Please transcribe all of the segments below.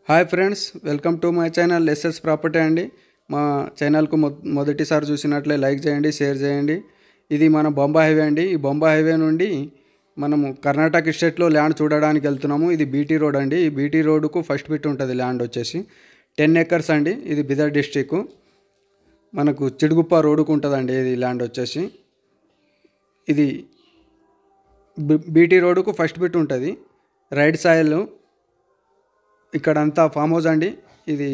Hi friends, welcome to my channel SS property అండి. మా ఛానల్కు మొదటిసారి చూసినట్లే లైక్ చేయండి, షేర్ చేయండి. ఇది మన బొంబాయి హైవే అండి. ఈ బొంబాయి హైవే నుండి మనము కర్ణాటక స్టేట్లో ల్యాండ్ చూడడానికి వెళ్తున్నాము. ఇది బీటీ రోడ్ అండి. ఈ బీటీ రోడ్కు ఫస్ట్ బిట్ ఉంటుంది. ల్యాండ్ వచ్చేసి 10 acres అండి. ఇది బిదర్ డిస్టిక్. మనకు చిడుగుప్ప రోడ్డుకు ఉంటుందండి ఇది ల్యాండ్ వచ్చేసి. ఇది బీటీ రోడ్డుకు ఫస్ట్ బిట్ ఉంటుంది. రైట్ సాయిల్ ఇక్కడంతా ఫామ్ హౌస్ అండి. ఇది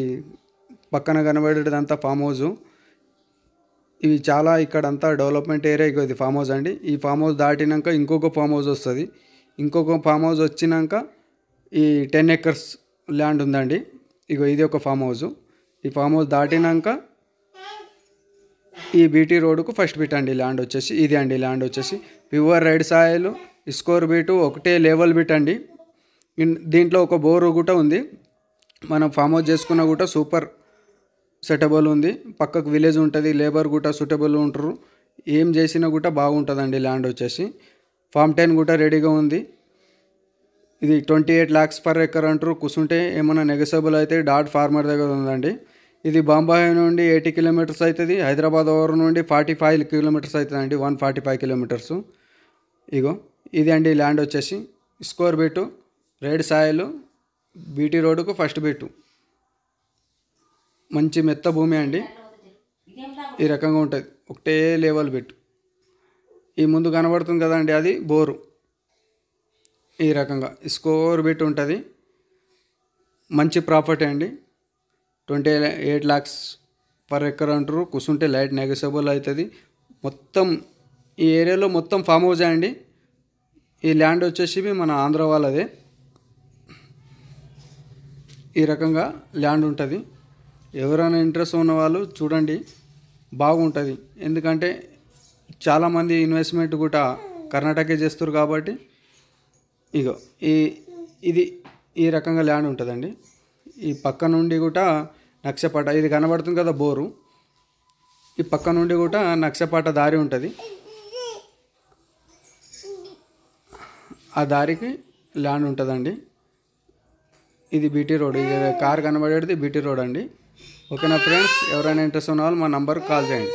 పక్కన కనబడేదంతా ఫామ్ హౌస్. ఇవి చాలా ఇక్కడంతా డెవలప్మెంట్ ఏరియా. ఇది ఫామ్ హౌస్ అండి. ఈ ఫామ్ హౌస్ దాటినాక ఇంకొక ఫామ్ హౌస్ వస్తుంది. ఇంకొక ఫామ్ హౌస్ వచ్చినాక ఈ 10 acres ల్యాండ్ ఉందండి. ఇది ఒక ఫామ్ హౌస్. ఈ ఫామ్ హౌస్ దాటినాక ఈ బీటీ రోడ్డుకు ఫస్ట్ బిట్ అండి ల్యాండ్ వచ్చేసి. ఇది అండి ల్యాండ్ వచ్చేసి ప్యూర్ రైడ్ సాయిల్, స్కోర్ బీటు ఒకటే లెవెల్ బిట్ అండి. దీంట్లో ఒక బోరు కూడా ఉంది. మనం ఫామ్ హౌస్ చేసుకున్న కూడా సూపర్ సెటబుల్ ఉంది. పక్కకు విలేజ్ ఉంటుంది, లేబర్ కూడా సూటబుల్ ఉంటారు. ఏం చేసినా కూడా బాగుంటుందండి ల్యాండ్ వచ్చేసి. ఫామ్ 10 కూడా రెడీగా ఉంది. ఇది 28 lakhs per acre అంటారు. కూర్చుంటే ఏమైనా నెగసబుల్ అయితే డాట్ ఫార్మర్ దగ్గర ఉందండి. ఇది బాంబాయి నుండి 80 kilometers అవుతుంది. హైదరాబాద్ ఓవర్ నుండి 45 kilometers అవుతుందండి. 145 kilometers. ఇది అండి ల్యాండ్ వచ్చేసి. స్కోర్ బీటు, రెడ్ సాయిల్, బీటీ రోడ్డుకు ఫస్ట్ బిట్టు. మంచి మెత్త భూమి అండి. ఈ రకంగా ఉంటుంది. ఒకటే లెవెల్ బిట్టు. ఈ ముందు కనబడుతుంది కదండి, అది బోరు. ఈ రకంగా స్కోర్ బిట్ ఉంటుంది. మంచి ప్రాపర్టీ అండి. 28 lakhs per acre అంటారు. కూర్చుంటే లైట్ నెగసబుల్ అవుతుంది. మొత్తం ఈ ఏరియాలో మొత్తం ఫామ్ హౌసే అండి. ఈ ల్యాండ్ వచ్చేసి మన ఆంధ్ర వాళ్ళదే. ఈ రకంగా ల్యాండ్ ఉంటుంది. ఎవరైనా ఇంట్రెస్ట్ ఉన్న వాళ్ళు చూడండి, బాగుంటుంది. ఎందుకంటే చాలామంది ఇన్వెస్ట్మెంట్ కూడా కర్ణాటకే చేస్తారు కాబట్టి ఇది ఈ రకంగా ల్యాండ్ ఉంటుందండి. ఈ పక్క నుండి కూడా నక్షపాట, ఇది కనబడుతుంది కదా బోరు, ఈ పక్క నుండి కూడా నక్షపాట దారి ఉంటుంది. ఆ దారికి ల్యాండ్ ఉంటుందండి. ఇది బీటీ రోడ్. ఇది కార్ కనబడేది బీటీ రోడ్ అండి. ఓకేనా ఫ్రెండ్స్, ఎవరైనా ఇంట్రెస్ట్ ఉన్న వాళ్ళు మా నంబర్కి కాల్ చేయండి.